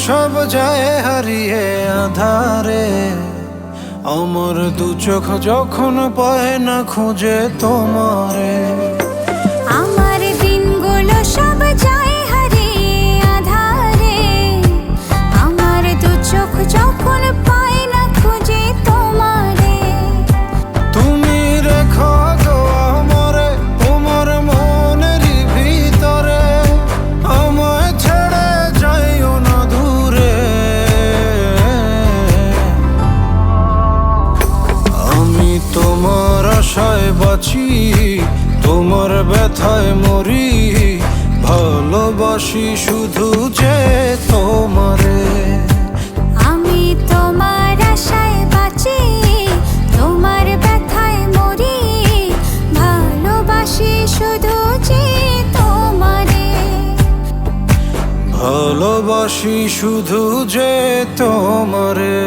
সব যায় হারিয়ে আধারে, আমার দু চোখ যখন পায় না খুঁজে তোমারে। আমার দিনগুলো সব যায় হারিয়ে আধারে, আমার দু চোখ যখন পায় না খুঁজে তোমারে। তুমি রেখো গো আমারে তোমার মনেরই ভিতরে, আমায় ছেড়ে যাইও না দূরে। আমি তোমার আশায় বাঁচি, তোমার ব্যথায় মরি, ভালোবাসি শুধু যে তোমারে। আমি তোমার আশায় বাঁচি, তোমার ব্যথায় মরি, ভালোবাসি শুধু যে তোমারে। ভালোবাসি শুধু যে তোমারে।